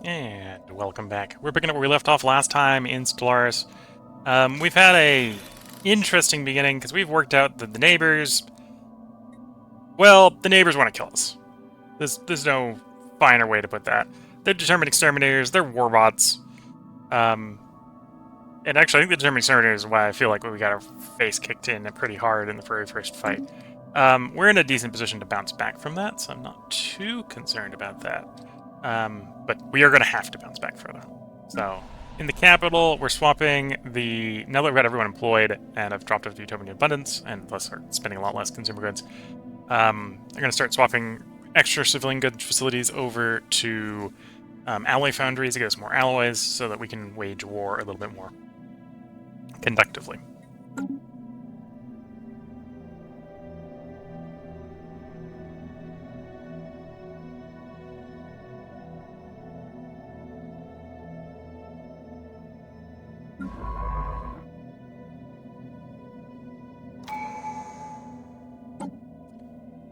And welcome back. We're picking up where we left off last time in Stellaris. We've had a interesting beginning because we've worked out that the neighbors... Well, the neighbors want to kill us. There's no finer way to put that. They're determined exterminators. They're warbots. And actually, I think the determined exterminators is why I feel like we got our face kicked in pretty hard in the very first fight. We're in a decent position to bounce back from that, so I'm not too concerned about that. But we are going to have to bounce back further. So, in the capital, we're swapping the... Now that we've got everyone employed, and I've dropped off the Utopian Abundance, and thus are spending a lot less consumer goods, I'm going to start swapping extra civilian goods facilities over to alloy foundries to get us more alloys, so that we can wage war a little bit more conductively.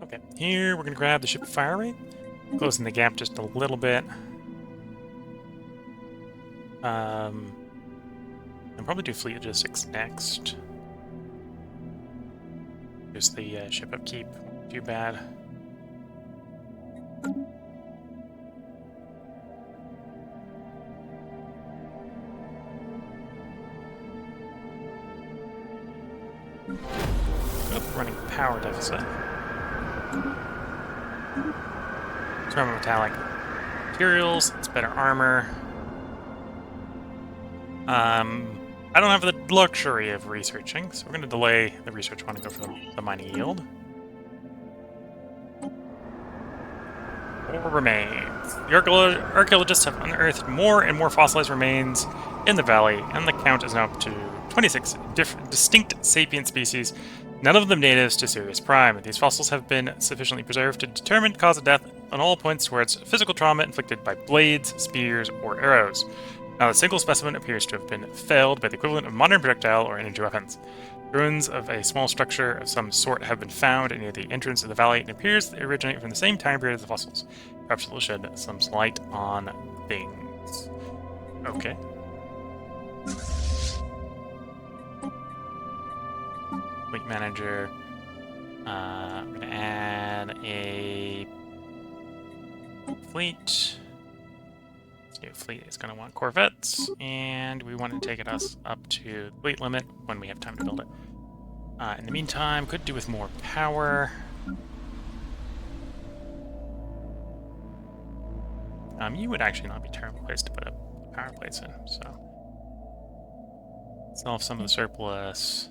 Okay, here we're going to grab the ship fire rate, closing the gap just a little bit. I'll probably do fleet logistics next. Just the ship upkeep, too bad. Oh, running power deficit. Thermal metallic materials, it's better armor. I don't have the luxury of researching, so we're going to delay the research one and go for the mining yield. Ore remains. The archaeologists have unearthed more and more fossilized remains in the valley, and the count is now up to 26 distinct sapient species, none of them natives to Sirius Prime. These fossils have been sufficiently preserved to determine the cause of death on all points towards physical trauma inflicted by blades, spears, or arrows. Now, the single specimen appears to have been felled by the equivalent of modern projectile or energy weapons. Ruins of a small structure of some sort have been found near the entrance of the valley and appears to originate from the same time period as the fossils. Perhaps it will shed some light on things. Okay. Fleet manager. I'm going to add a fleet. New fleet is going to want corvettes, and we want to take us up to the fleet limit when we have time to build it. In the meantime, could do with more power. You would actually not be a terrible place to put up power plates in, so sell off some of the surplus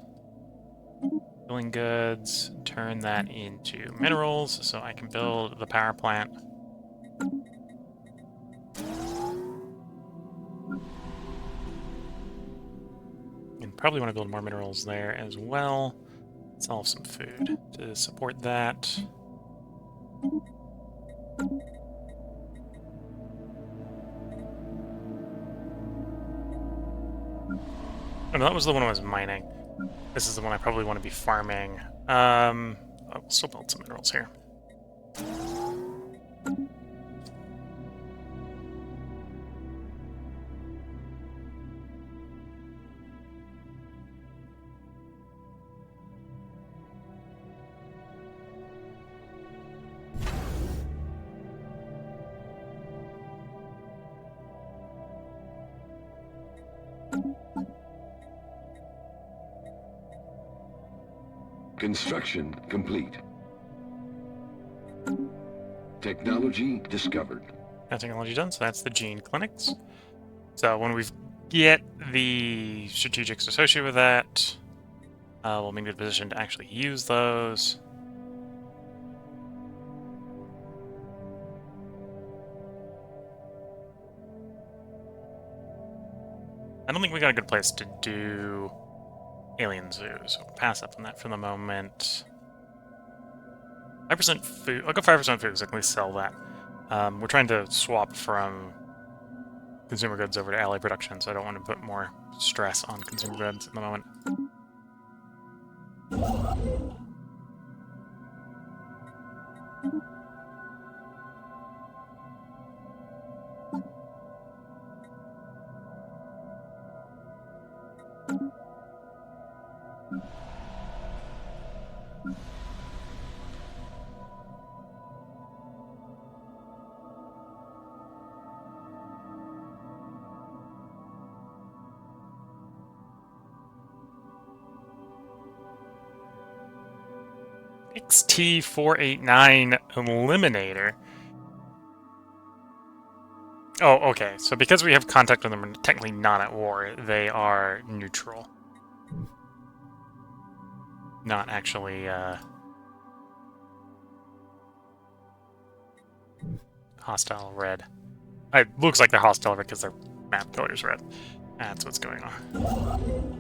building goods, turn that into minerals so I can build the power plant. Probably want to build more minerals there as well. Sell off some food to support that. Oh, no, that was the one I was mining. This is the one I probably want to be farming. I'll still build some minerals here. Construction complete. Technology discovered. That technology done, so that's the gene clinics. So when we get the strategics associated with that, we'll be in a good position to actually use those. I don't think we got a good place to do alien zoo, so we'll pass up on that for the moment. 5% food. I'll go 5% food because I can at least sell that. We're trying to swap from consumer goods over to ally production, so I don't want to put more stress on consumer goods at the moment. XT-489 Eliminator. Oh, okay. So because we have contact with them, we're technically not at war. They are neutral. Not actually, hostile red. It looks like they're hostile because their map color is red. That's what's going on.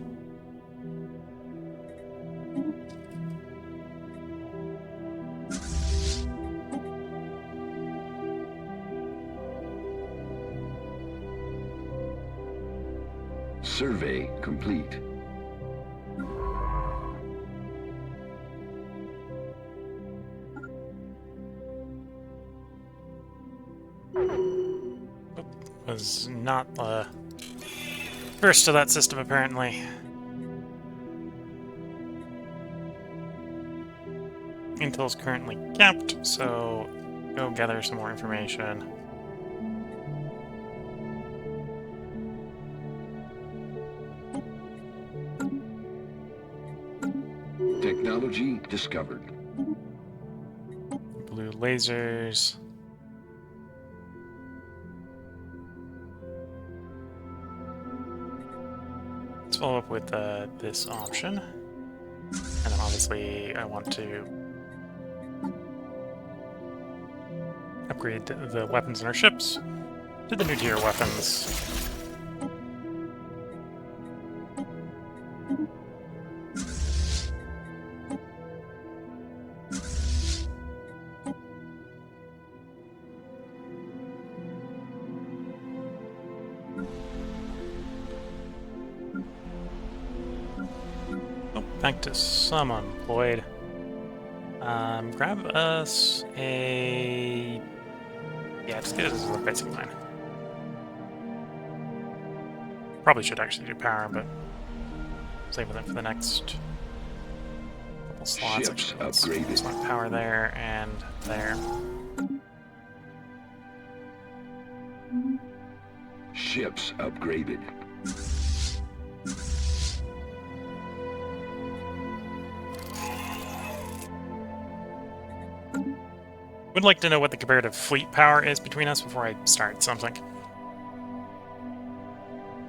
Survey complete. Was not first to that system, apparently. Intel's currently capped, so go gather some more information. Technology discovered. Blue lasers. Let's follow up with this option. And then obviously I want to upgrade the weapons in our ships to the new tier weapons. Back to some unemployed. Grab us a... Yeah, just get us a basic line. Probably should actually do power, but save them for the next couple slots. Ships Actually, upgraded. let's want power there and there. Ships upgraded. Would like to know what the comparative fleet power is between us before I start something.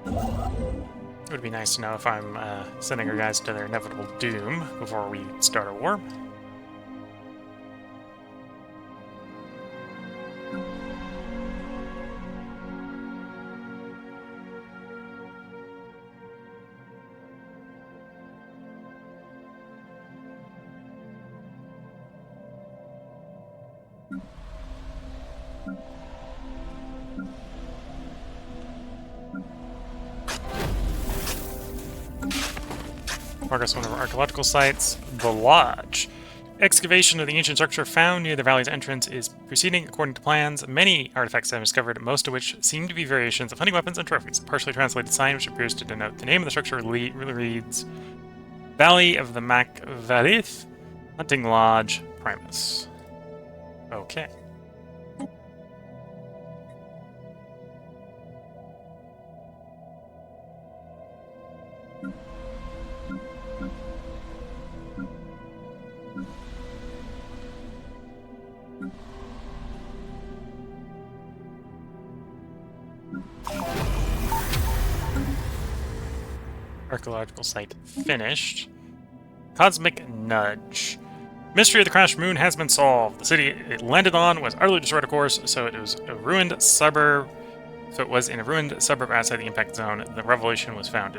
It would be nice to know if I'm sending our guys to their inevitable doom before we start a war. Progress on one of our archaeological sites, the Lodge. Excavation of the ancient structure found near the valley's entrance is proceeding according to plans. Many artifacts have been discovered, most of which seem to be variations of hunting weapons and trophies. A partially translated sign, which appears to denote the name of the structure, reads Valley of the Macvarith Hunting Lodge Primus. Okay. Archaeological site finished. Cosmic Nudge. Mystery of the crashed moon has been solved. The city it landed on was utterly destroyed, of course, so it was a ruined suburb. So it was in a ruined suburb outside the impact zone. The revelation was found.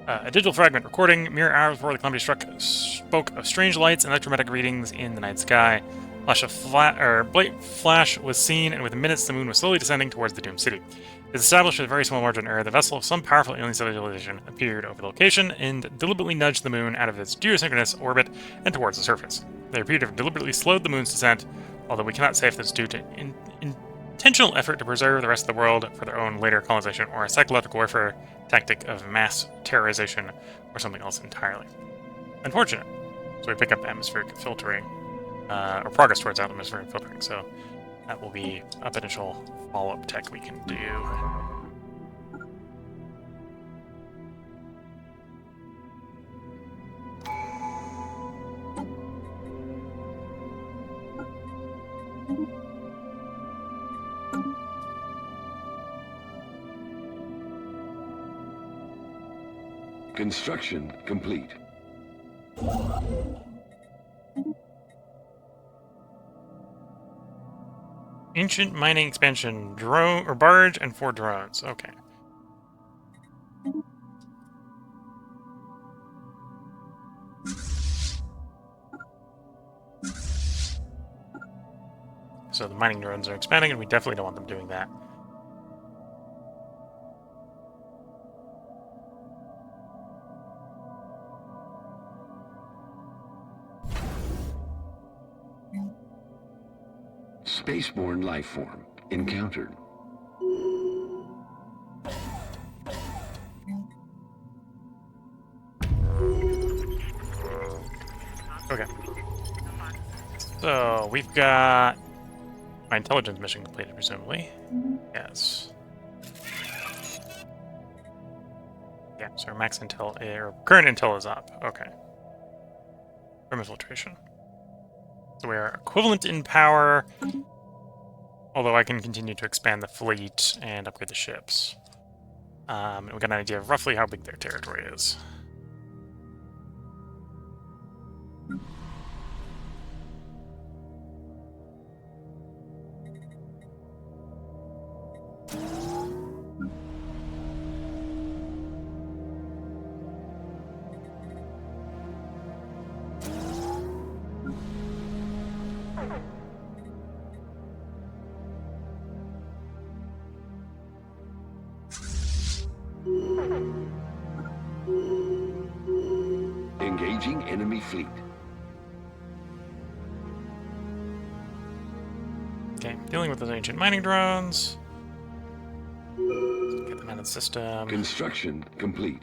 A digital fragment recording mere hours before the Columbia struck spoke of strange lights and electromagnetic readings in the night sky. Bright flash was seen, and within minutes the moon was slowly descending towards the doomed city. It is established with a very small margin of error. The vessel of some powerful alien civilization appeared over the location and deliberately nudged the moon out of its geosynchronous orbit and towards the surface. They appear to have deliberately slowed the moon's descent, although we cannot say if this is due to intentional effort to preserve the rest of the world for their own later colonization or a psychological warfare tactic of mass terrorization or something else entirely. Unfortunate. So we pick up atmospheric filtering, or progress towards atmospheric filtering, so that will be a potential follow-up tech we can do. Construction complete. Ancient mining expansion, drone or barge, and 4 drones. Okay. So the mining drones are expanding, and we definitely don't want them doing that. Spaceborne life form encountered. Okay. So we've got my intelligence mission completed, presumably. Yes. Yeah, so our max intel, or current intel is up. Okay. From infiltration. So we are equivalent in power, although I can continue to expand the fleet and upgrade the ships. And we got an idea of roughly how big their territory is. Engaging enemy fleet. Okay, dealing with those ancient mining drones. Get them out of the system. Construction complete.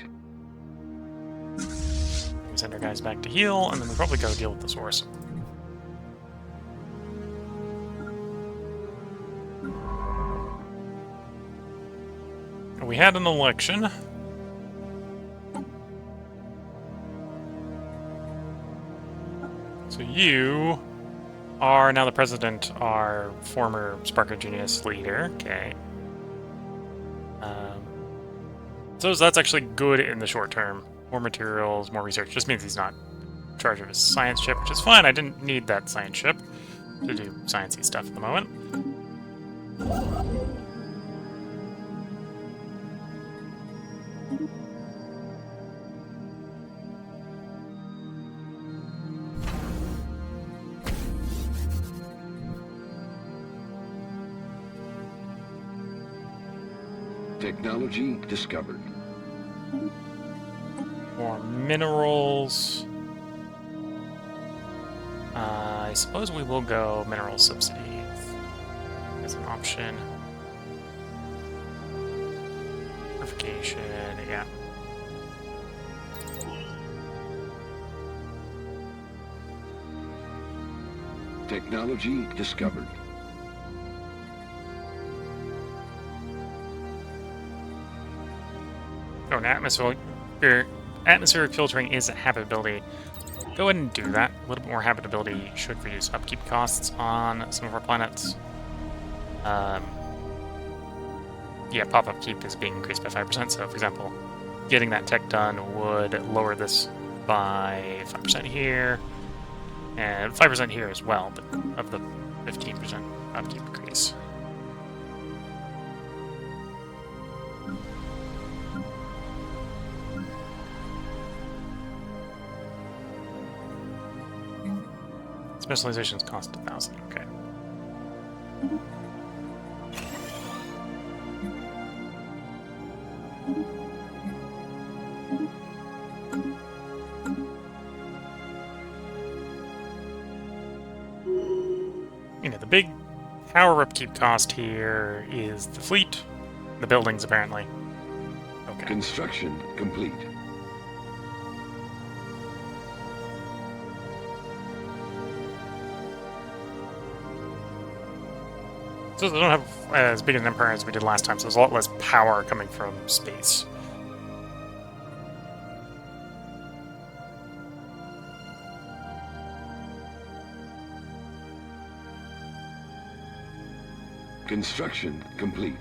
We send our guys back to heal, and then we probably go deal with the source. We had an election. So you are now the president, our former Sparker Genius leader. Okay. So that's actually good in the short term. More materials, more research. Just means he's not in charge of his science ship, which is fine. I didn't need that science ship to do sciencey stuff at the moment. Technology discovered. More minerals. I suppose we will go mineral subsidies as an option. Purification, yeah. Technology discovered. Oh, and atmospheric filtering is a habitability. Go ahead and do that. A little bit more habitability should reduce upkeep costs on some of our planets. Yeah, pop upkeep is being increased by 5%, so for example, getting that tech done would lower this by 5% here, and 5% here as well, but of the 15% upkeep increase. Specializations cost 1,000, okay. You know, the big power upkeep cost here is the fleet, the buildings apparently. Okay. Construction complete. So they don't have as big an empire as we did last time, so there's a lot less power coming from space. Construction complete.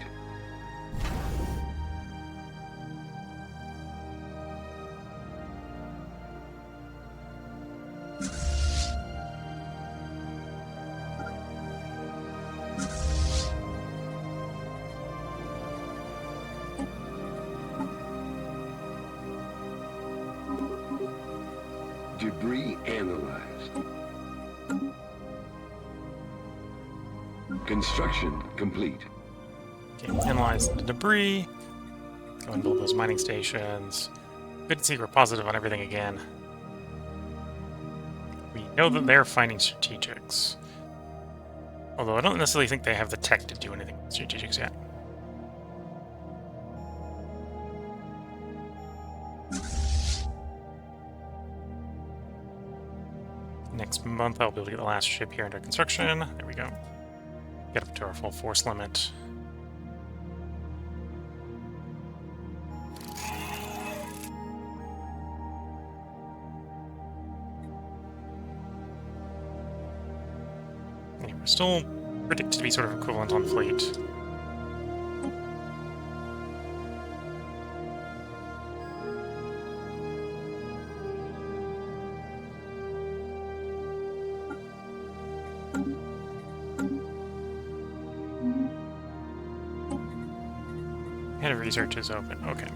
Debris analyzed. Construction complete. Okay, analyze the debris. Go and build those mining stations. Good to see we're positive on everything again. We know that they're finding strategics. Although I don't necessarily think they have the tech to do anything with strategics yet. Next month I'll be able to get the last ship here under construction. There we go. Get up to our full force limit. Anyway, we're still predicted to be sort of equivalent on fleet. Head of research is open. Okay.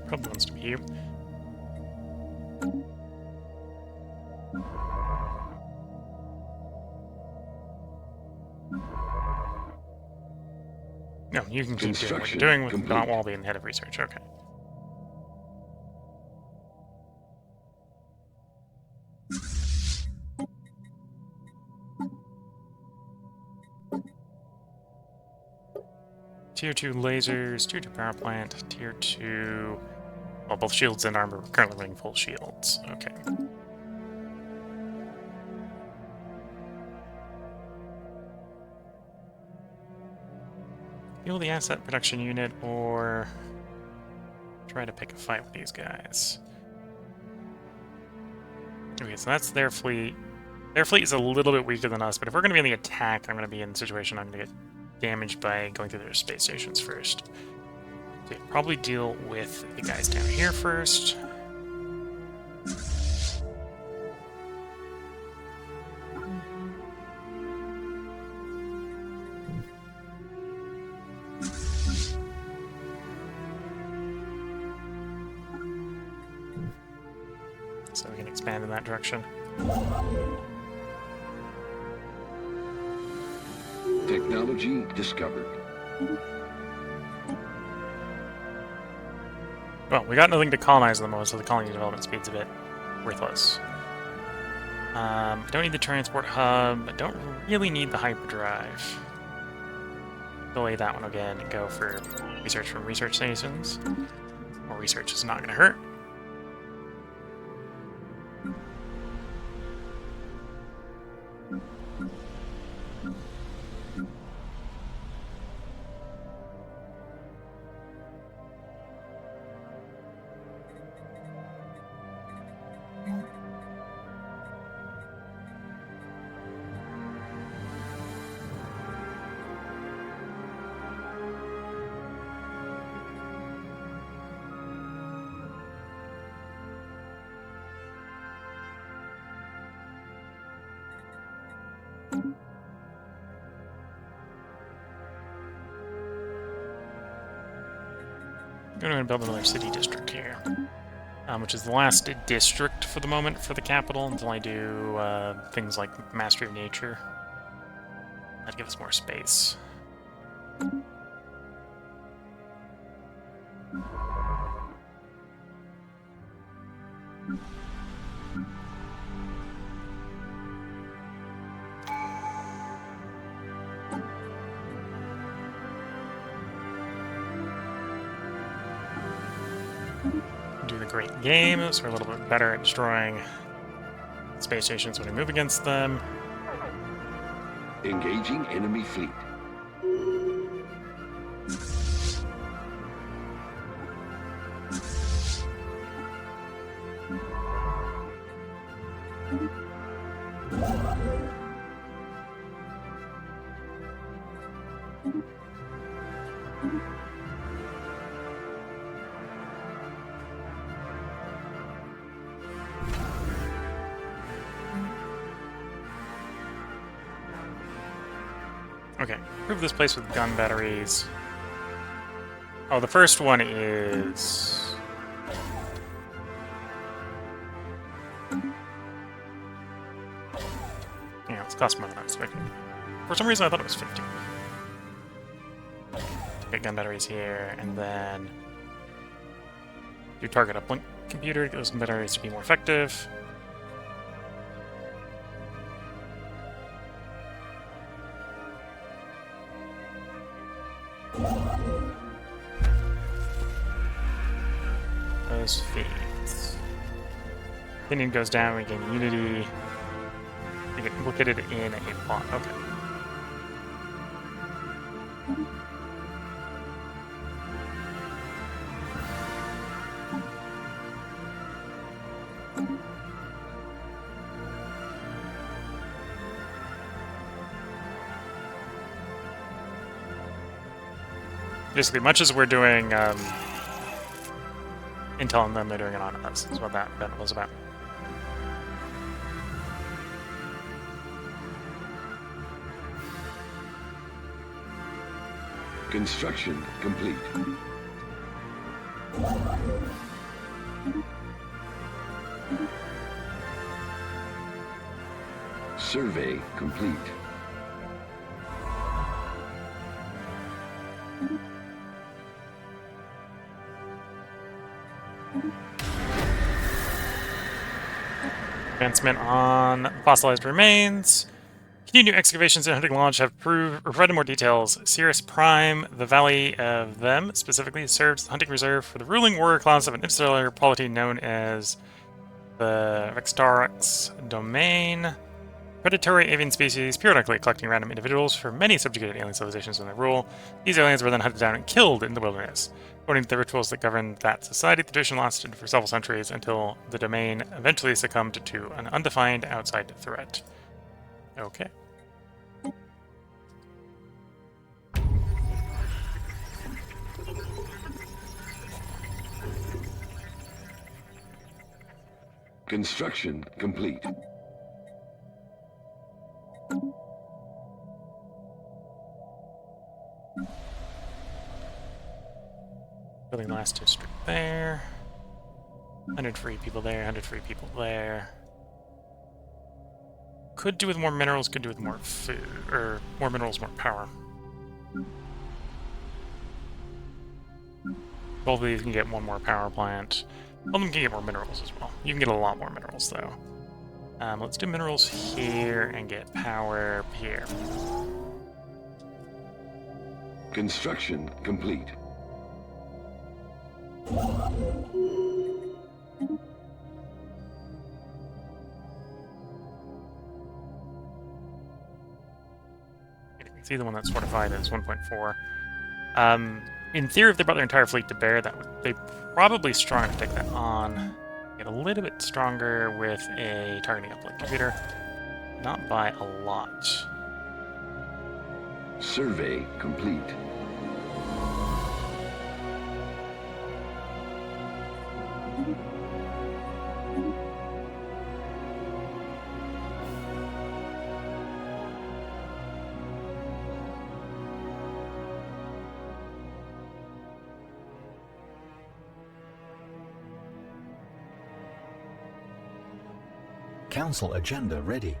Probably wants to be you. No, you can keep doing what you're doing with not while being head of research. Okay. Tier 2 lasers, Tier 2 power plant, Tier 2... Well, both shields and armor are currently running full shields. Okay. Fuel the asset production unit, or try to pick a fight with these guys. Okay, so that's their fleet. Their fleet is a little bit weaker than us, but if we're going to be in the attack, I'm going to be in a situation I'm going to get damaged by going through their space stations first. So yeah, probably deal with the guys down here first. So we can expand in that direction. Technology discovered. Well, we got nothing to colonize at the moment, so the colony development speed's a bit worthless. I don't need the transport hub. I don't really need the hyperdrive. Delay that one again and go for research from research stations. More research is not going to hurt. I'm going to build another city district here, which is the last district for the moment for the capital until I do things like Mastery of Nature. That'd give us more space. Do the great game, so we're a little bit better at destroying space stations when we move against them. Engaging enemy fleet. Okay, improve this place with gun batteries. Oh, the first one is... Yeah, it's cost more than I was expecting. For some reason, I thought it was 50. Get gun batteries here, and then do target uplink computer to get those batteries to be more effective. Those fades. Opinion goes down, we gain unity. We get implicated in a plot. Okay. Basically, much as we're doing Intel and them, they're doing it on us. That's what that was about. Construction complete. Survey complete. Advancement on fossilized remains. Continued new excavations and hunting lodge have provided more details. Sirius Prime, the valley of them, specifically serves as a hunting reserve for the ruling warrior class of an interstellar polity known as the Vextarax domain. Predatory avian species periodically collecting random individuals from many subjugated alien civilizations when they rule. These aliens were then hunted down and killed in the wilderness. According to the rituals that governed that society, the tradition lasted for several centuries until the domain eventually succumbed to an undefined outside threat. Okay. Construction complete. Building last district there. 100 free people there, 100 free people there. Could do with more minerals, could do with more food, or more minerals, more power. Both of these can get one more power plant. All of them can get more minerals as well. You can get a lot more minerals, though. Let's do minerals here and get power here. Construction complete. See the one that's fortified is 1.4. In theory, if they brought their entire fleet to bear, they'd probably strong enough to take that on. Get a little bit stronger with a targeting uplink computer. Not by a lot. Survey complete. Council agenda ready.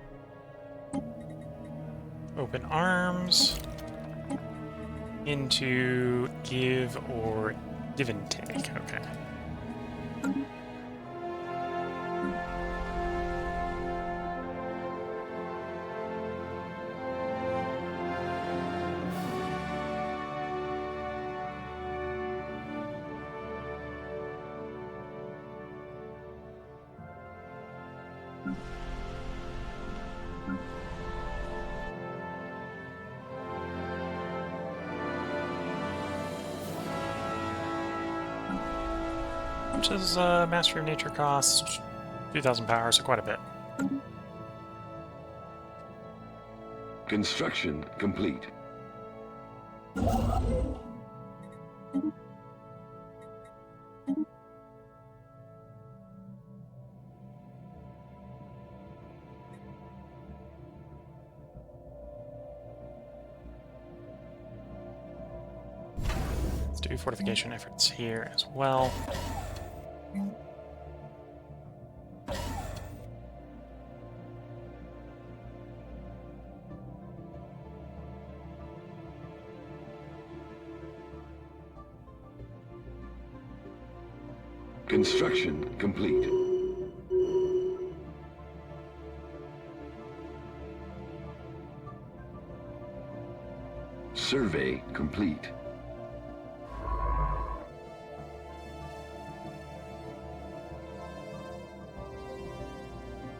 Open arms. Into give or give and take. Okay. How much does Mastery of Nature cost? 2,000 power, so quite a bit. Construction complete. Let's do fortification efforts here as well. Construction complete. Survey complete.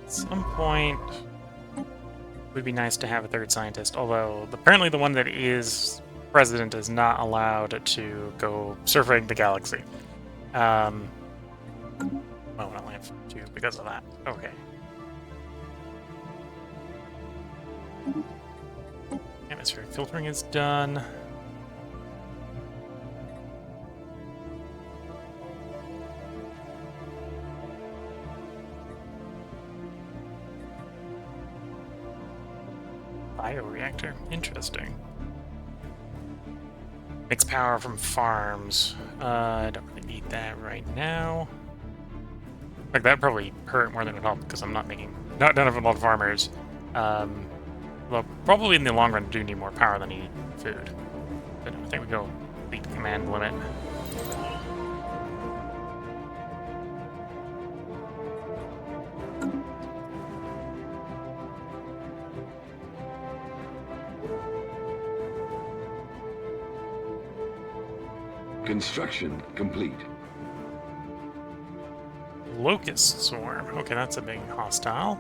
At some point, it would be nice to have a third scientist, although apparently the one that is president is not allowed to go surveying the galaxy. Well, we only have 2 because of that. Okay. Atmospheric filtering is done. Bioreactor. Interesting. Makes power from farms. I don't really need that right now. Like, that probably hurt more than it helped because I'm not have a lot of farmers. Well, probably in the long run, I do need more power than I need food. But I think we go fleet command limit. Construction complete. Locust swarm. Okay, that's a big hostile.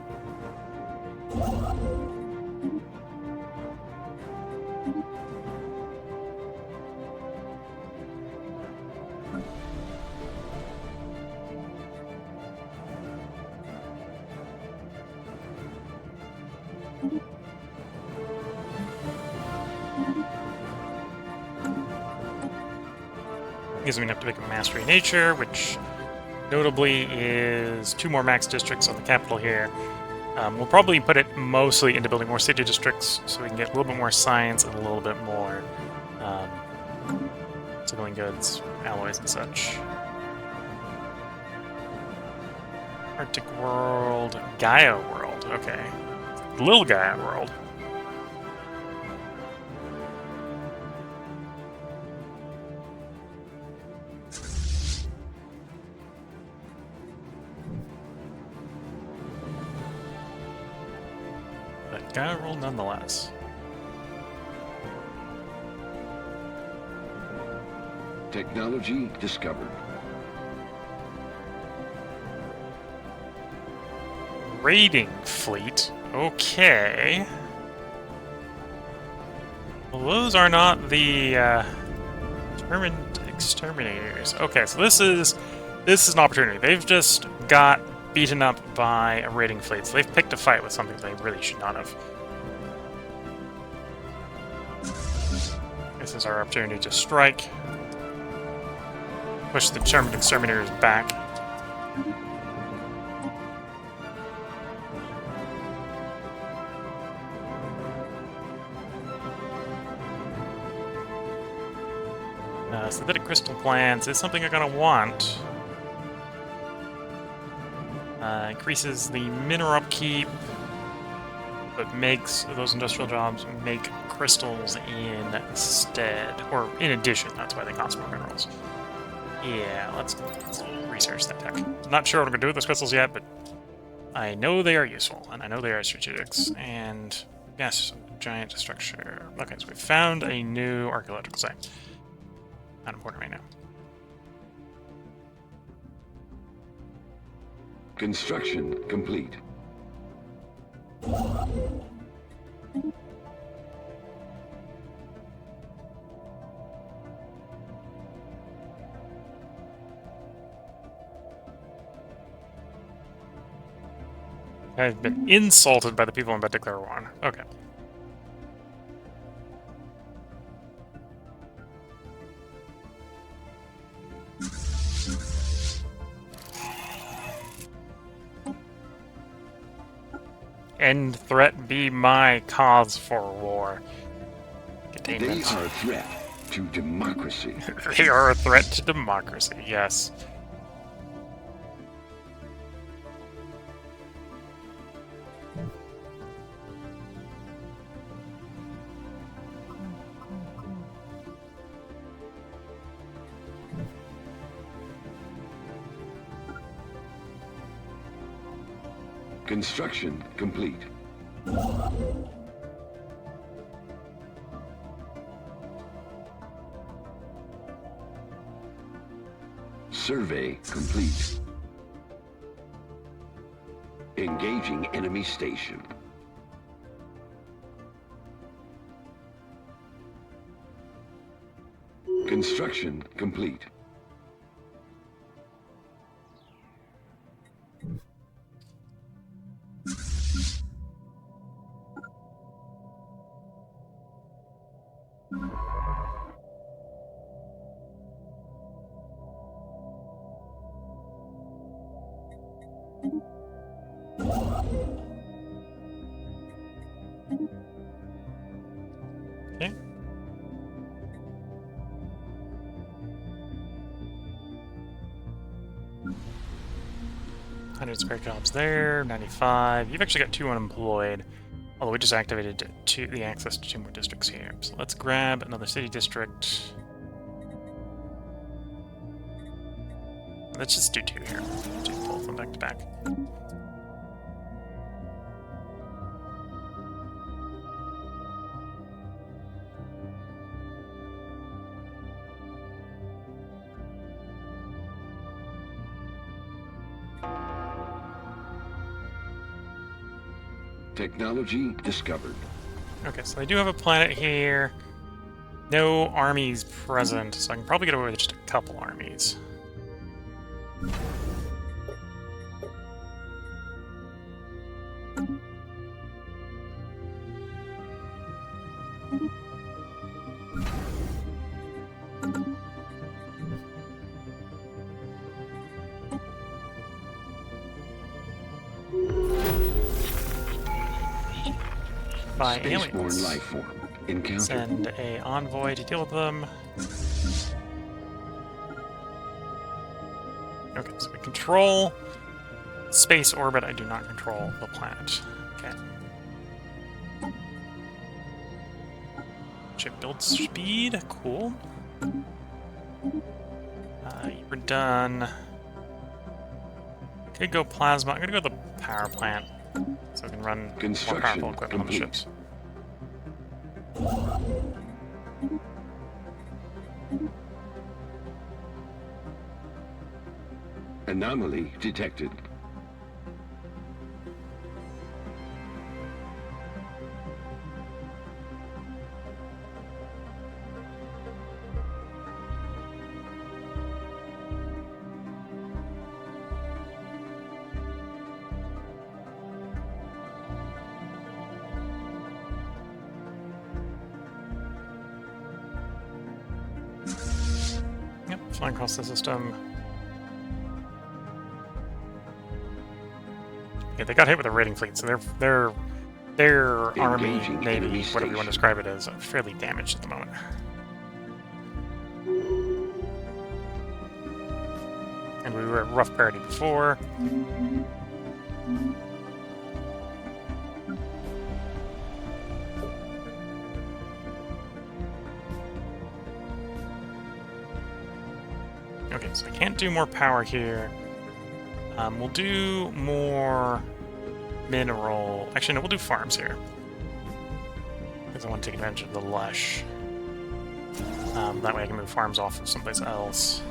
Gives me enough to make a mastery nature, which notably is 2 more max districts on the capital here. We'll probably put it mostly into building more city districts so we can get a little bit more science and a little bit more civilian goods, alloys, and such. Arctic world, Gaia world. Okay, little Gaia world. Gaia world nonetheless. Technology discovered. Raiding fleet. Okay. Well, those are not the determined exterminators. Okay, so this is an opportunity. They've just got beaten up by a raiding fleet, so they've picked a fight with something they really should not have. This is our opportunity to strike. Push the determined exterminators back. Synthetic crystal plants is something I'm going to want. Increases the mineral upkeep, but makes those industrial jobs make crystals instead, or in addition. That's why they cost more minerals. Yeah, let's research that tech. Not sure what I'm going to do with those crystals yet, but I know they are useful, and I know they are strategics. And yes, giant structure. Okay, so we found a new archaeological site. Not important right now. Construction complete. I've been insulted by the people I'm about to declare war on. Okay. End threat be my cause for war. They are a threat to democracy. They are a threat to democracy, yes. Construction complete. Survey complete. Engaging enemy station. Construction complete. Okay. Hundred spare jobs there, 95. You've actually got 2 unemployed. Although we just activated the access to 2 more districts here. So let's grab another city district. Let's just do 2 here. Do both of them back to back. Technology discovered. Okay, so they do have a planet here. No armies present, so I can probably get away with just a couple armies. By Spaceborne aliens. life form encountered. Send a envoy to deal with them. Okay, so we control space orbit. I do not control the planet. Okay. Ship build speed. Cool. You were done. Could go plasma. I'm gonna go to the power plant so we can run more Construction powerful equipment on the complete. ships. Anomaly detected. Yep, flying across the system. Yeah, they got hit with a raiding fleet, so their army, Engaging navy, enemy whatever you want to station. describe it as, are fairly damaged at the moment. And we were at rough parity before. Okay, so I can't do more power here. We'll do more mineral. Actually, no, we'll do farms here. Because I want to take advantage of the lush. That way I can move farms off of someplace else.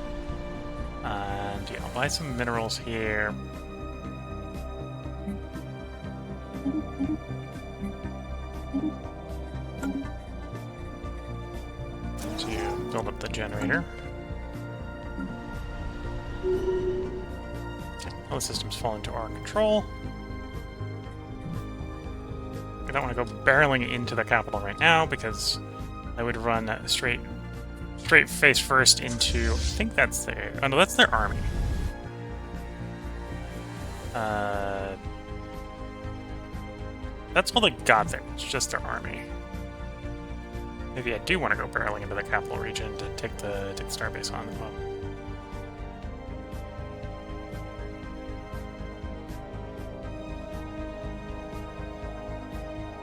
And yeah, I'll buy some minerals here. To build up the generator. Okay, all the systems fall into our control. I don't want to go barreling into the capital right now because I would run straight face first into... I think that's their... Oh no, that's their army. That's all they got there. It's just their army. Maybe I do want to go barreling into the capital region to take the starbase on as well.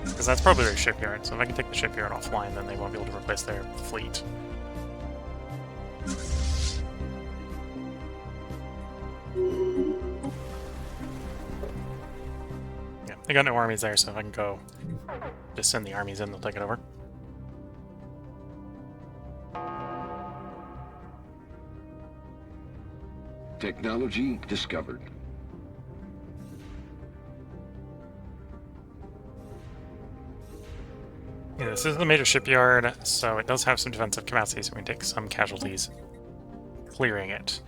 Because that's probably their shipyard, so if I can take the shipyard offline, then they won't be able to replace their fleet. Yeah, they got no armies there, so if I can go just send the armies in, they'll take it over. Technology discovered. Yeah, this is the major shipyard, so it does have some defensive capacity, so we can take some casualties clearing it.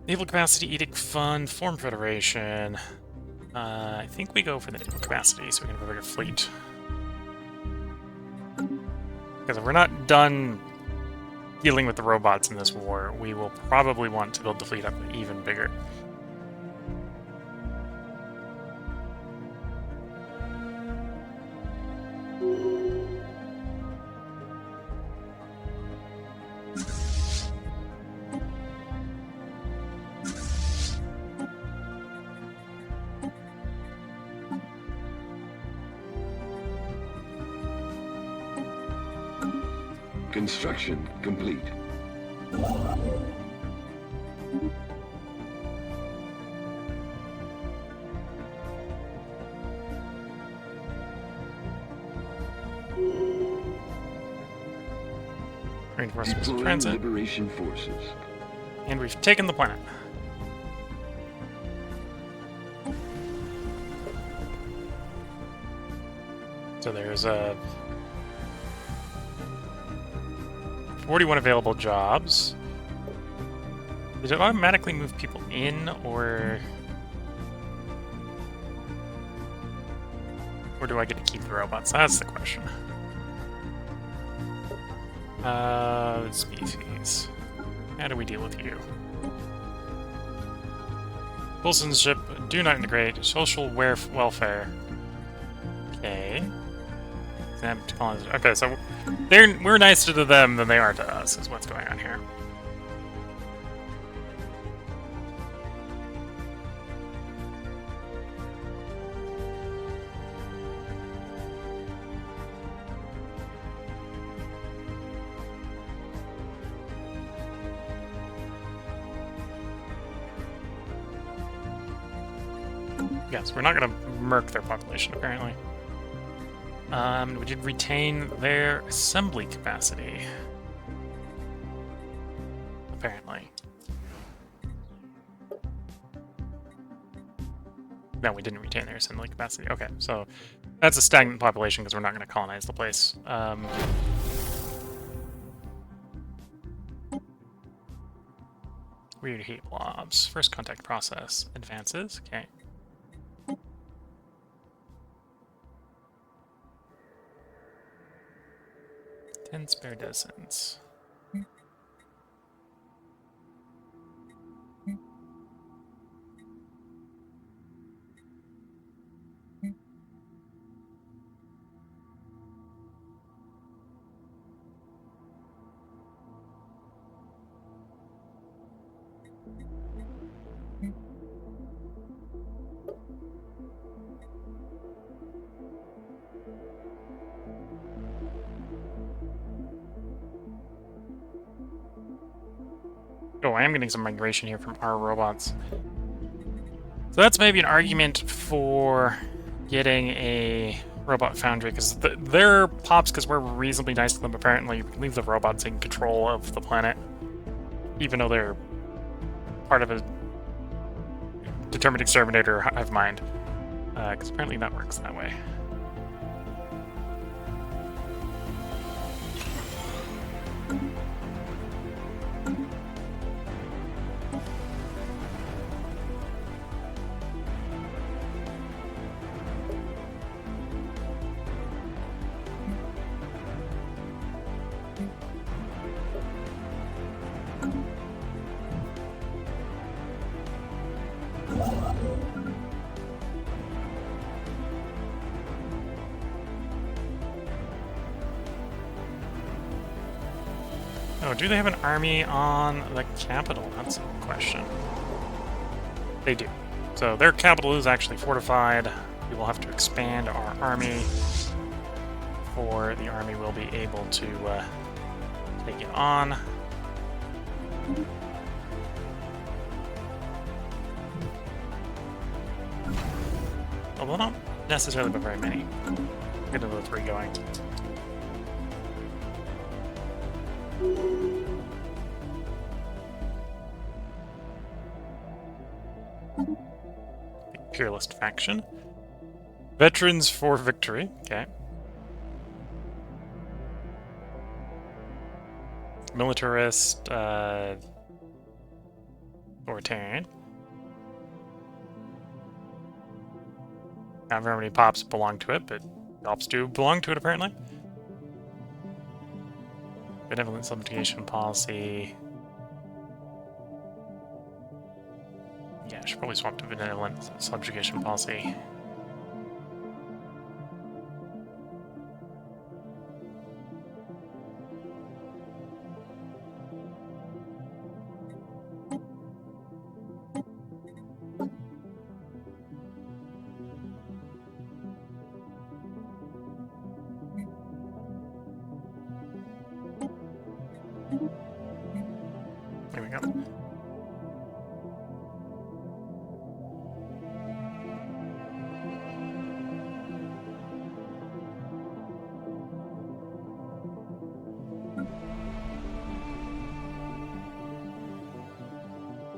Naval capacity, Edict Fund, Form Federation. I think we go for the naval capacity, so we can have a bigger fleet. Because if we're not done dealing with the robots in this war, we will probably want to build the fleet up even bigger. Construction complete. Reinforcements in Deploying transit. Liberation forces. And we've taken the planet. So there's 41 available jobs. Does it automatically move people in, or do I get to keep the robots? That's the question. Species. How do we deal with you? Wilson's ship, do not integrate. Social welfare. Okay. Exempt colonies. Okay, so we're nicer to them than they are to us, is what's going on here. Yes, we're not going to murk their population, apparently. We did retain their assembly capacity. Apparently. No, we didn't retain their assembly capacity. Okay, so that's a stagnant population because we're not going to colonize the place. Weird heat blobs. First contact process advances. Okay. 10 spare dozens. Oh, I am getting some migration here from our robots. So that's maybe an argument for getting a robot foundry, because they're pops because we're reasonably nice to them, apparently. We can leave the robots in control of the planet, even though they're part of a determined exterminator hive mind. Because apparently that works that way. Oh, do they have an army on the capital? That's a question. They do. So their capital is actually fortified. We will have to expand our army before the army will be able to take it on. Although not necessarily by very many. Get another 3 going. Imperialist faction. Veterans for victory. Okay. Militarist, authoritarian. Not very many pops belong to it, but pops do belong to it apparently. Benevolent subjugation policy. Yeah, I should probably swap to benevolent subjugation policy. There we go.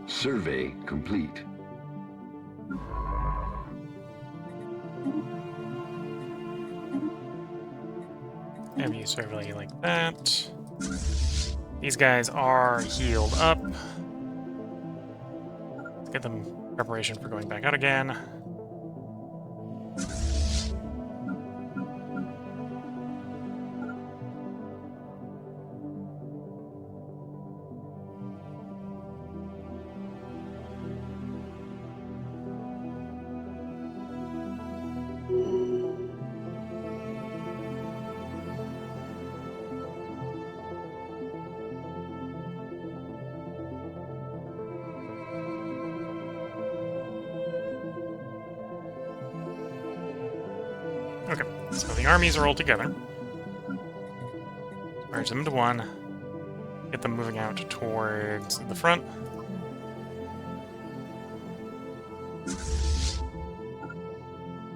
Survey complete. Have you survey like that. These guys are healed up. Let's get them preparation for going back out again. Okay, so the armies are all together. Merge them into one. Get them moving out towards the front.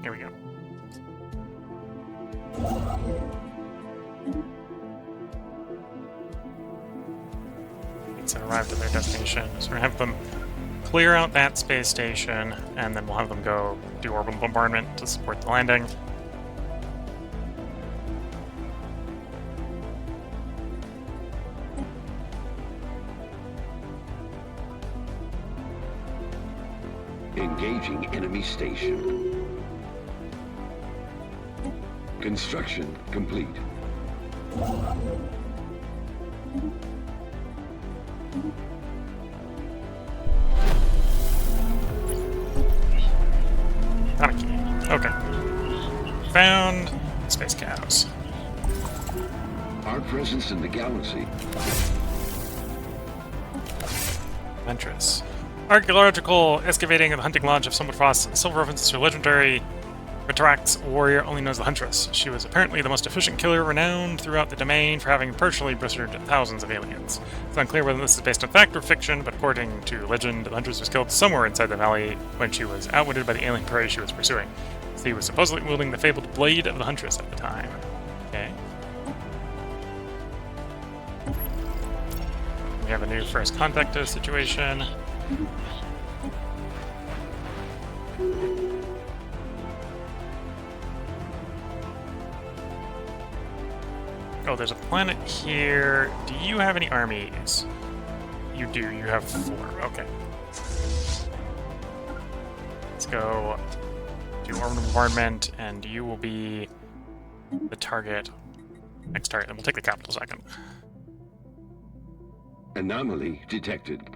Here we go. It's arrived at their destination. So we're gonna have them clear out that space station, and then we'll have them go do orbital bombardment to support the landing. Engaging enemy station. Construction complete. Not a key. Okay. Found space cows. Our presence in the galaxy. Ventress. Archaeological excavating of the hunting lodge of Somewhat Silver references to legendary Retrax warrior only knows the Huntress. She was apparently the most efficient killer renowned throughout the domain for having personally butchered thousands of aliens. It's unclear whether this is based on fact or fiction, but according to legend, the Huntress was killed somewhere inside the valley when she was outwitted by the alien prey she was pursuing. She was supposedly wielding the fabled Blade of the Huntress at the time. Okay. We have a new first contact situation. Oh, there's a planet here. Do you have any armies? You do. You have 4. Okay. Let's go do orbital bombardment, and you will be the target. Next target. Then we'll take the capital second. Anomaly detected.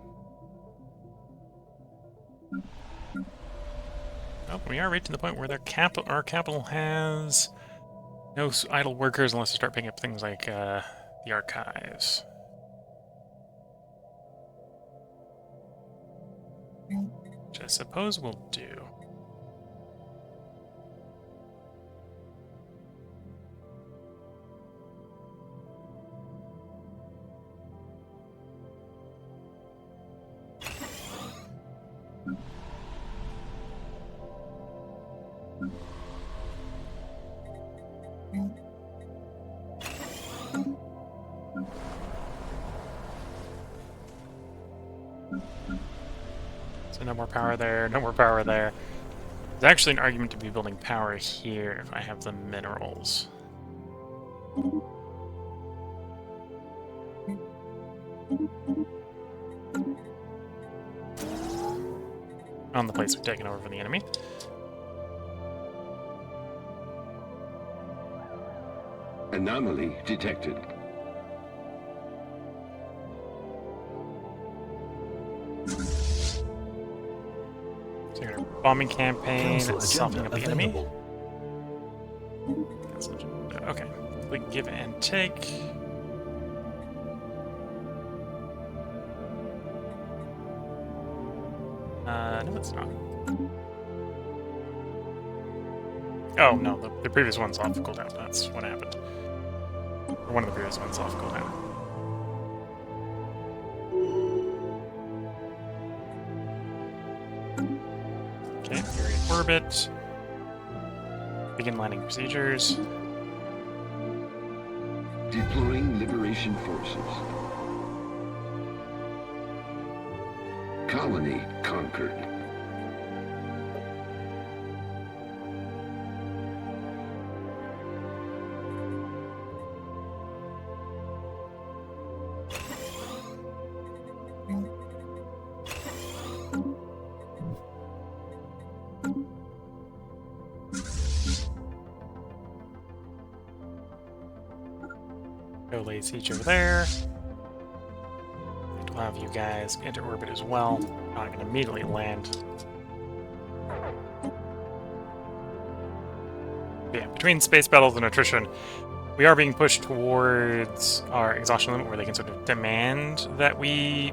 Oh, we are reaching the point where our capital has no idle workers unless we start picking up things like the archives. suppose we'll do. So no more power there, no more power there. There's actually an argument to be building power here if I have the minerals. On the place we've taken over from the enemy. Anomaly detected. So your bombing campaign, Council softening up the agenda enemy. available. Okay, we give and take. No, it's not. Oh, no, the previous one's off cooldown. That's what happened. Or one of the previous ones off cooldown. Okay, period orbit. Begin landing procedures. Deploying Liberation Forces. Colony conquered. Go lay siege over there. And we'll have you guys enter orbit as well. Not going to immediately land. But yeah, between space battles and attrition, we are being pushed towards our exhaustion limit where they can sort of demand that we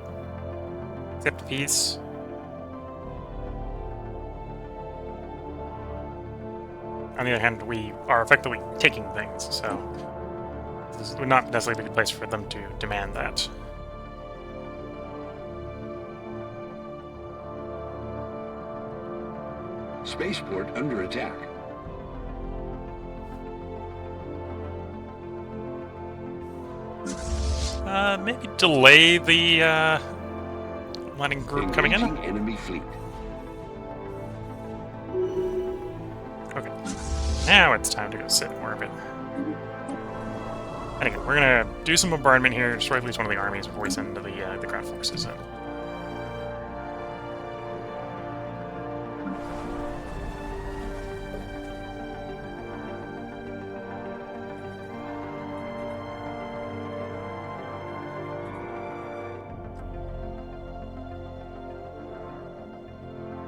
accept peace. On the other hand, we are effectively taking things, so this would not necessarily be the place for them to demand that. Spaceport under attack. Maybe delay the landing group coming in. Engaging enemy fleet. Okay, now it's time to go sit in orbit. And again, we're gonna do some bombardment here, destroy at least one of the armies before we send the ground forces in.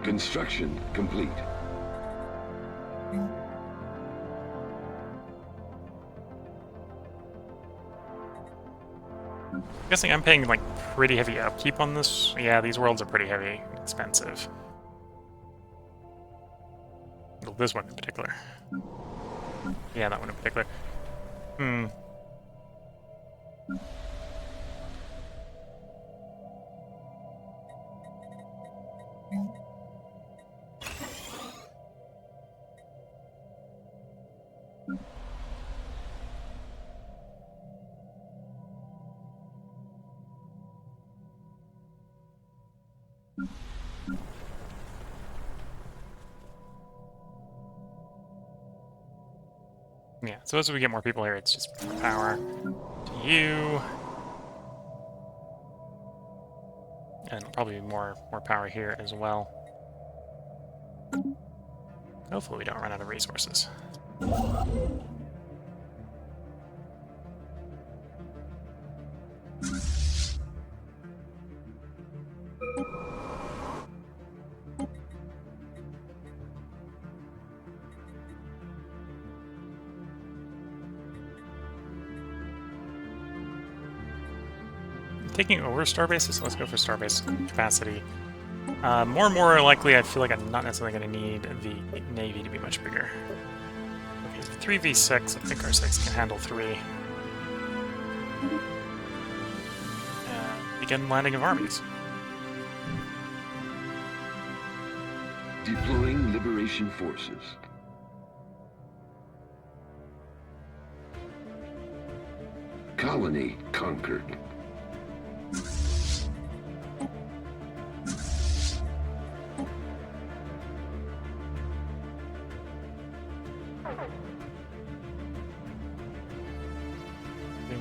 Construction complete. Guessing I'm paying like pretty heavy upkeep on this. Yeah, these worlds are pretty heavy, and expensive. Well, this one in particular. Yeah, that one in particular. Hmm. Yeah, so as we get more people here, it's just power to you. And probably more power here as well. Hopefully we don't run out of resources. Taking over starbase, so let's go for starbase capacity. More and more likely, I feel like I'm not necessarily going to need the Navy to be much bigger. Okay, so 3v6, I think our 6 can handle 3. Begin landing of armies. Deploying Liberation Forces. Colony conquered.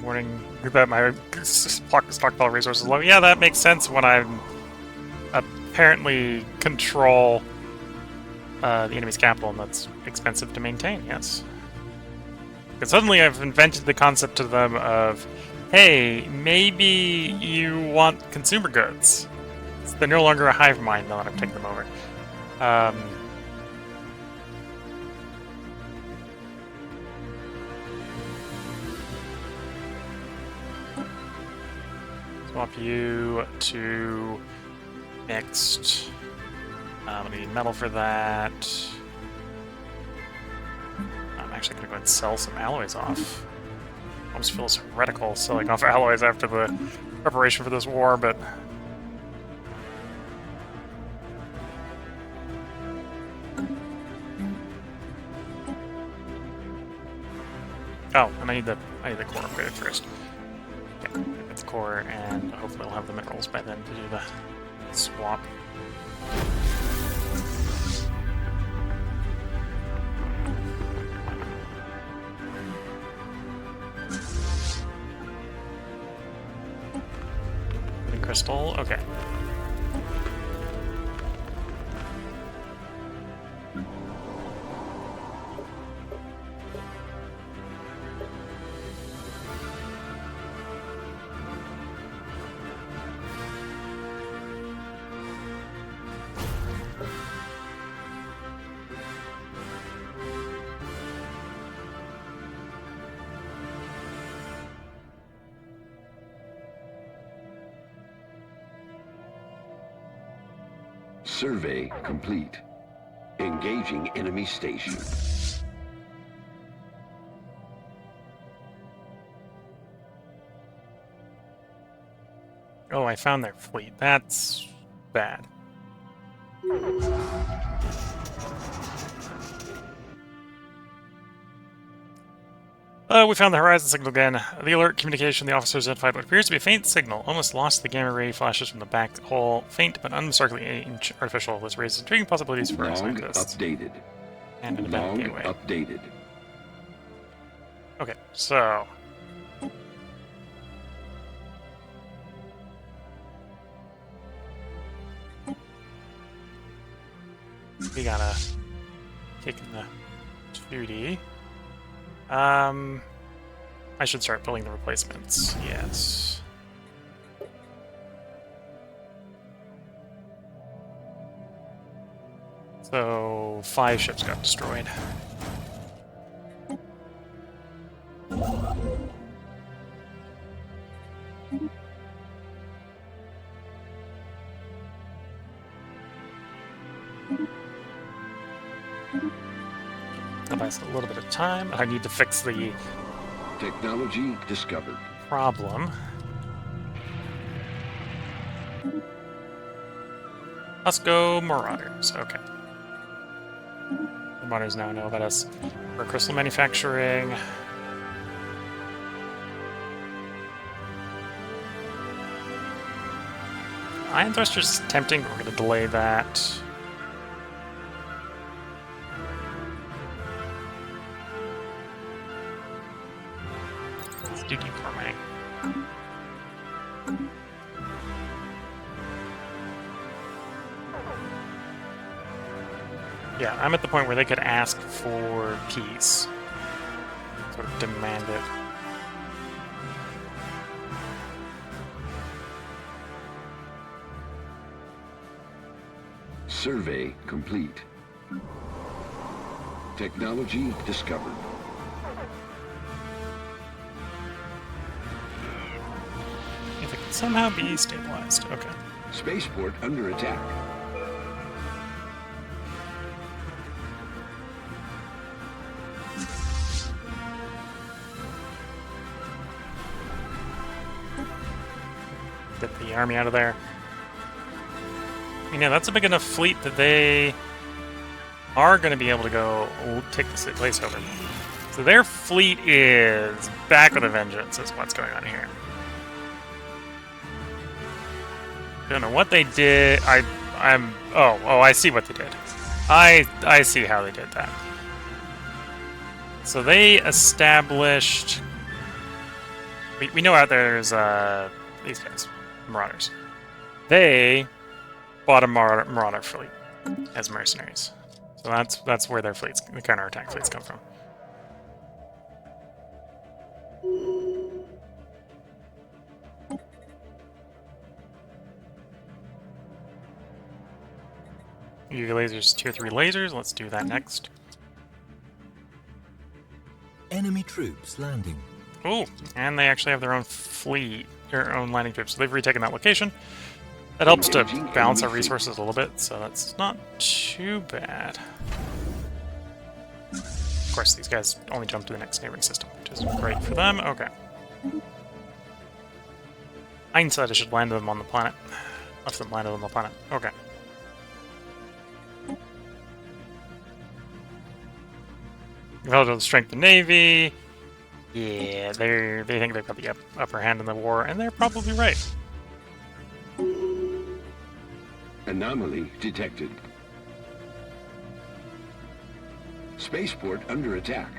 Warning that my stockpile resources low. Yeah, that makes sense when I'm apparently control the enemy's capital, and that's expensive to maintain, yes. Because suddenly I've invented the concept to them of, hey, maybe you want consumer goods. So they're no longer a hive mind now that I've taken them over. Swap you to mixed. I'm gonna need metal for that. I'm actually gonna go ahead and sell some alloys off. Almost feels heretical selling off alloys after the preparation for this war, but oh, and I need the core upgraded first. Okay, get the core, and hopefully I'll have the minerals by then to do the swap. Crystal, okay. Survey complete. Engaging enemy station. Oh, I found their fleet. That's bad. We found the horizon signal again. The alert communication the officers identified what appears to be a faint signal. Almost lost the gamma ray flashes from the back hole. Faint but unmistakably artificial. This raises intriguing possibilities for our Log scientists. updated. And an event Log gateway. updated. Okay, so we gotta kick in the 2D. I should start building the replacements. Yes. So 5 ships got destroyed. That buys a little bit of time. I need to fix the Technology discovered. problem. Let's go Marauders. Okay. The Marauders now know about us. We're crystal manufacturing. Ion Thruster's tempting, but we're going to delay that. Let's do deforming. Yeah, I'm at the point where they could ask for peace. Sort of demand it. Survey complete. Technology discovered. If it can somehow be stabilized. Okay. Spaceport under attack. Get the army out of there. You know, that's a big enough fleet that they are going to be able to go take this place over. So their fleet is back with a vengeance is what's going on here. Don't know what they did. I see what they did. I see how they did that. So they established. We know out there's these guys, Marauders. They bought a Marauder fleet as mercenaries. So that's where their fleets, the counterattack fleets, come from. Your lasers, tier 3 lasers. Let's do that next. Enemy troops landing. Oh, and they actually have their own fleet, their own landing troops. So they've retaken that location. That helps to balance our resources a little bit, so that's not too bad. Of course, these guys only jump to the next neighboring system, which is great for them. Okay. Hindsight, I should land them on the planet. Left them landed on the planet. Okay. Relative to strength of the Navy. Yeah, they think they've got the upper hand in the war, and they're probably right. Anomaly detected. Spaceport under attack.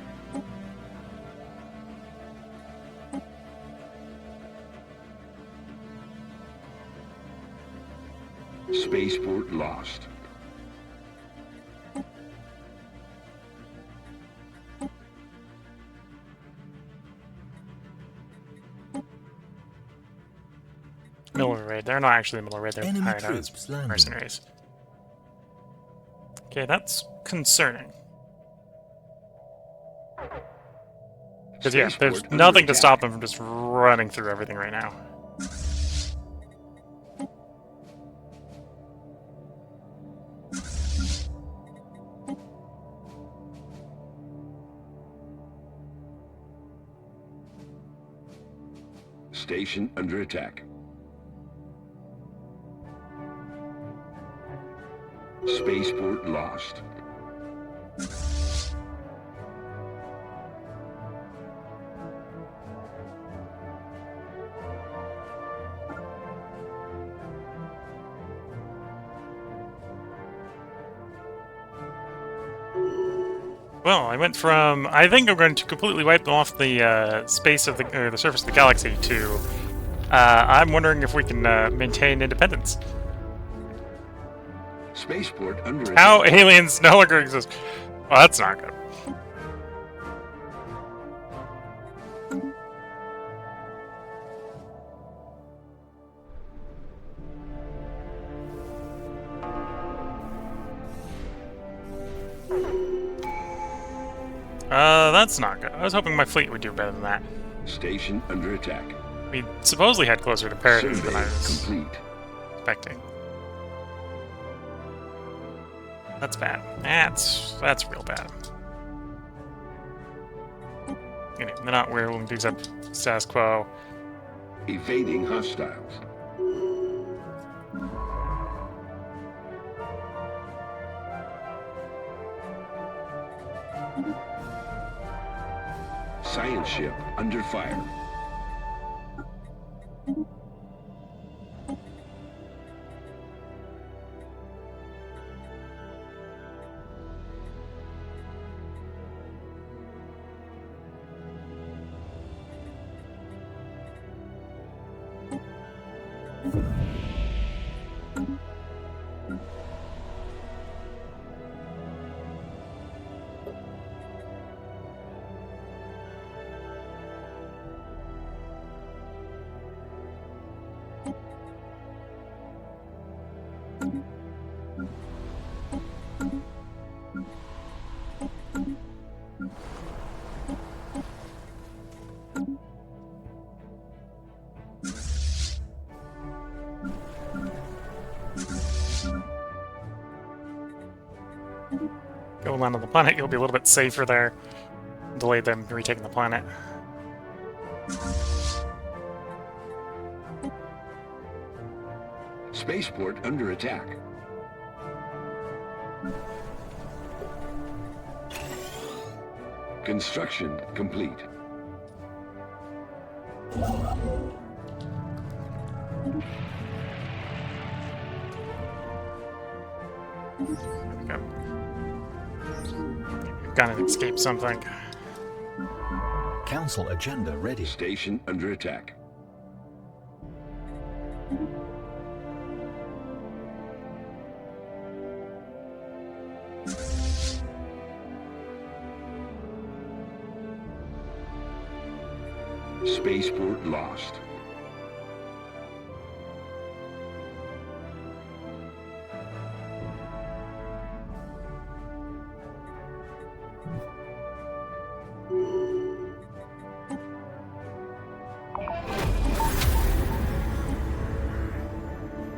Spaceport lost. Military raid. They're not actually military raid, they're Enemy hired out troops as landing. mercenaries. Okay, that's concerning. Because, yeah, there's Spaceport nothing under to stop them from just running through everything right now. Station under attack. Spaceport lost. Well, I went from I think I'm going to completely wipe them off the space of the surface of the galaxy to I'm wondering if we can maintain independence. Spaceport under How attack. aliens no longer exist. Well, that's not good. That's not good. I was hoping my fleet would do better than that. Station under attack. We supposedly had closer to parity than I Survey was complete. expecting. That's bad. That's real bad. You know, they're not willing to accept status quo. Evading hostiles. Science ship under fire. Go land on the planet, you'll be a little bit safer there. Delay them retaking the planet. Spaceport under attack. Construction complete. Okay. Gotta escape something. Council agenda ready. Station under attack. Spaceport lost.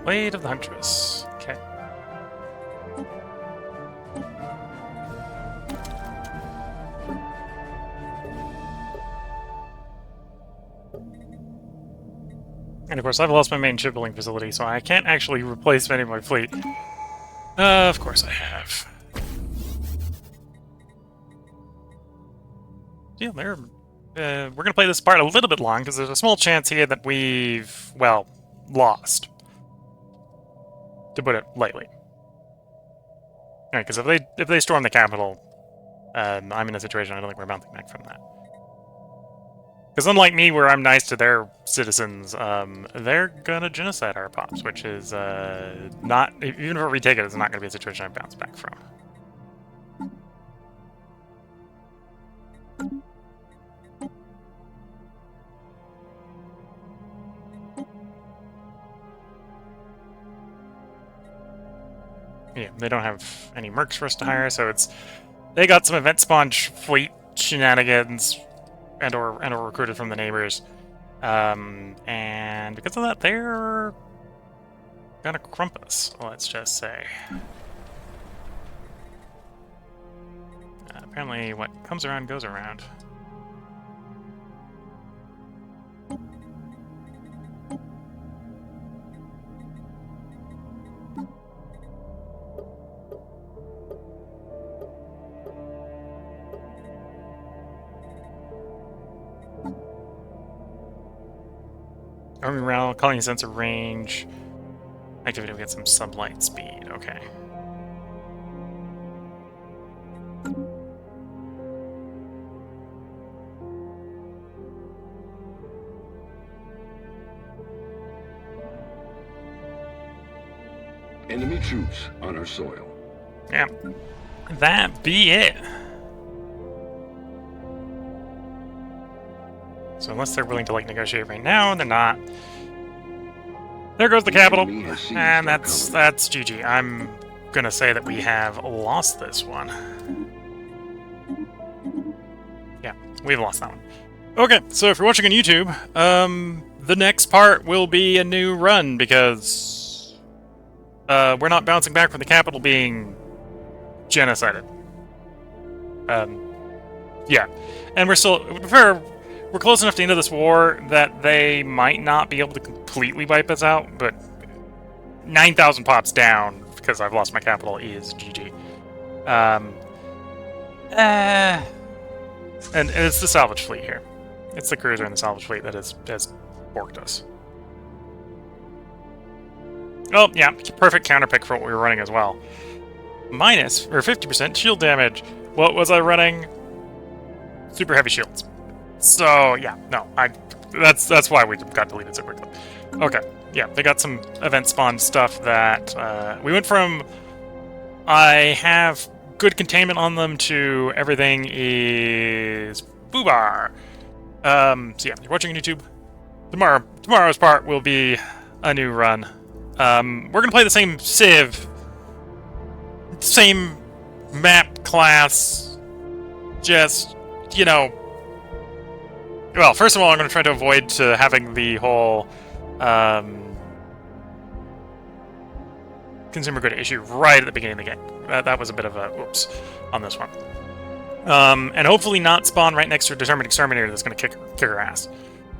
Blade of the Huntress. Okay. And of course, I've lost my main shipbuilding facility, so I can't actually replace any of my fleet. Of course I have. Yeah, we're going to play this part a little bit long, because there's a small chance here that we've, well, lost. To put it lightly. Because if they storm the capital, I'm in a situation I don't think we're bouncing back from that. Because unlike me, where I'm nice to their citizens, they're gonna genocide our pops, which is not, even if we retake it, it's not gonna be a situation I bounce back from. Yeah, they don't have any mercs for us to hire, so they got some event spawn fleet shenanigans and/or recruited from the neighbors, and because of that, they're gonna crump us. Let's just say. Apparently, what comes around goes around. Army morale, calling sensor range. Activity will get some sublight speed. Okay. Enemy troops on our soil. Yeah. That be it. So unless they're willing to like negotiate right now, they're not. There goes the capital, and that's GG. I'm gonna say that we have lost this one. Yeah, we've lost that one. Okay, so if you're watching on YouTube, the next part will be a new run because we're not bouncing back from the capital being genocided. Yeah, and we're close enough to the end of this war that they might not be able to completely wipe us out, but 9,000 pops down because I've lost my capital is GG. And it's the salvage fleet here. It's the cruiser and the salvage fleet that has borked us. Oh, yeah, perfect counterpick for what we were running as well. Minus, or 50% shield damage. What was I running? Super heavy shields. So, yeah, no, that's why we got deleted so quickly. Okay, yeah, they got some event spawn stuff that, we went from, I have good containment on them to everything is boobar. So yeah, you're watching on YouTube. Tomorrow's part will be a new run. We're gonna play the same Civ, same map class, just, you know. Well, first of all, I'm going to try to avoid having the whole consumer good issue right at the beginning of the game. That was a bit of a oops on this one. And hopefully not spawn right next to a determined exterminator that's going to kick her ass.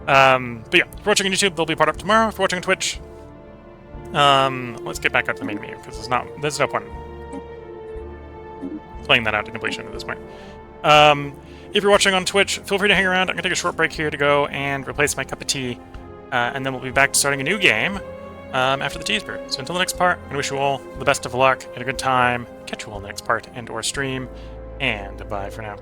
But yeah, if you're watching on YouTube, they'll be part up tomorrow. If you're watching on Twitch, Let's get back up to the main menu, because there's no point playing that out to completion at this point. If you're watching on Twitch, feel free to hang around. I'm going to take a short break here to go and replace my cup of tea, and then we'll be back to starting a new game after the tea is brewed. So until the next part, I'm going to wish you all the best of luck and a good time. Catch you all in the next part and or stream, and bye for now.